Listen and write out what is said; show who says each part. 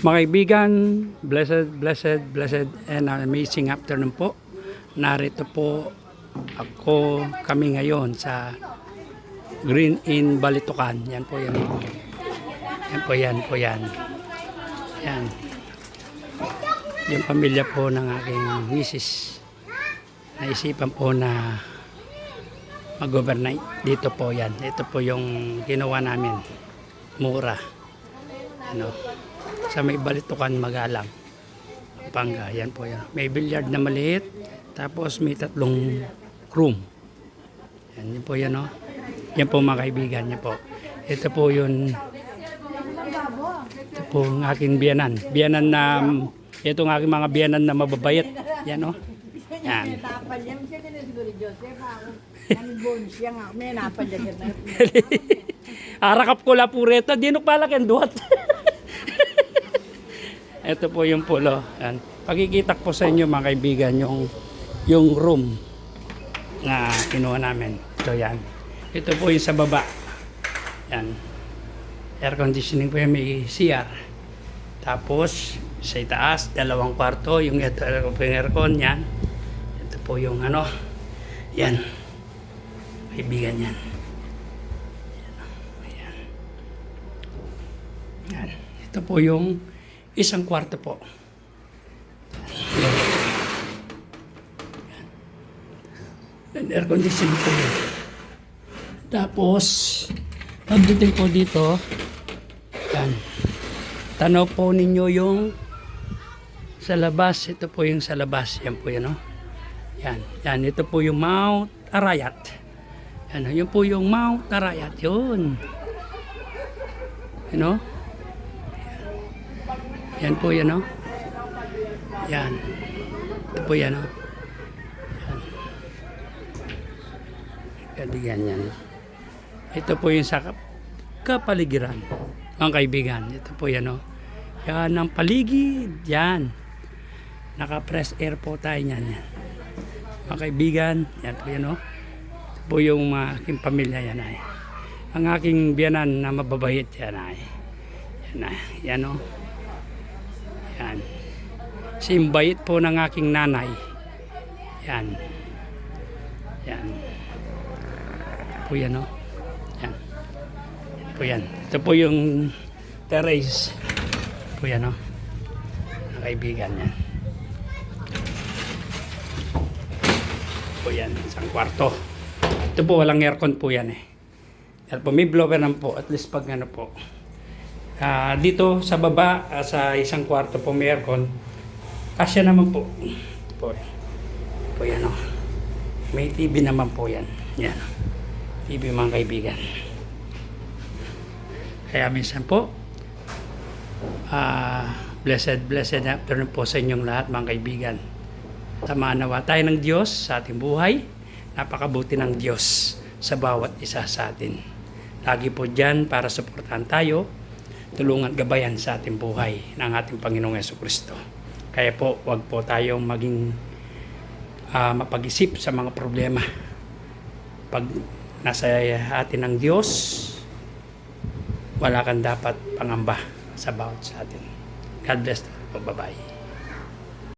Speaker 1: Mga kaibigan, blessed and amazing afternoon po. Narito po kami ngayon sa Green Inn Balitucan. Yan po yan. Yan po yan. Yan. Yung pamilya po ng aking misis. Naisipan po na mag-overnight. Dito po yan. Ito po yung ginawa namin. Mura. Sa may Balitucan, Magalang, Pampanga. Yan po yan. May billiard na maliit. Tapos may 3 room. Yan po yan, no? Yan po mga kaibigan. Yan po. Ito po yun. Ito po ang aking biyanan. Biyanan na, ito ang aking mga biyanan na mababayat. Yan, no? Yan. Arakap ko la pureta. Dinok pala kenduhat. Ito po yung pulo. Yan. Pagkikita po sa inyo mga kaibigan yung room na kinuha namin. Ito yan. Ito po yung sa baba. Yan. Air conditioning po yan. May CR. Tapos sa itaas, 2 kwarto. Yung ito po yung aircon yan. Ito po yung ano. Yan. Kaibigan yan. Yan. Yan. Ito po yung 1 kwarto po. Yan. Air conditioning po yun. Tapos, pagdating po dito, yan. Tanaw po ninyo yung sa labas. Ito po yung sa labas. Yan po yan, no? Yan. Yan. Ito po yung Mount Arayat. Yan. Yun po yung Mount Arayat. Yun. You know? Yan po yan, no? Yan. Ito po yan, no? Yan. Kadigan yan. Ito po yung sa kapaligiran. Mga kaibigan. Ito po yan, no? Yan ang paligid. Yan. Naka-press air po tayo yan. Yan. Mga kaibigan. Yan po yan, no? Ito po yung aking pamilya yan ay. Ang aking biyanan na mababait yan ay. Yan ay. Yan, no? Yan. Simbayit po ng aking nanay. Yan. Yan. Ito po yan, no? Yan. Ito po yan. Ito po yung terrace. Ito po yan, no? Mga kaibigan yan. Ito po yan. 1 kwarto. Ito po walang aircon po yan eh. At po may blower naman po. At least pag ano po. Dito sa baba, sa 1 kwarto po may aircon. Kasya naman po. Po yan, oh. May TV naman po yan. Yan. TV mga kaibigan. Kaya minsan po, blessed afternoon po sa inyong lahat mga kaibigan. Tamaan nawa tayo ng Diyos sa ating buhay. Napakabuti ng Diyos sa bawat isa sa atin. Lagi po dyan para suportahan tayo. Tulungan gabayan sa ating buhay ng ating Panginoong Jesucristo. Kaya po, wag po tayong maging mapag-isip sa mga problema. Pag nasa atin ng Diyos, wala kang dapat pangamba sa bawat sa atin. God bless po. Bye-bye.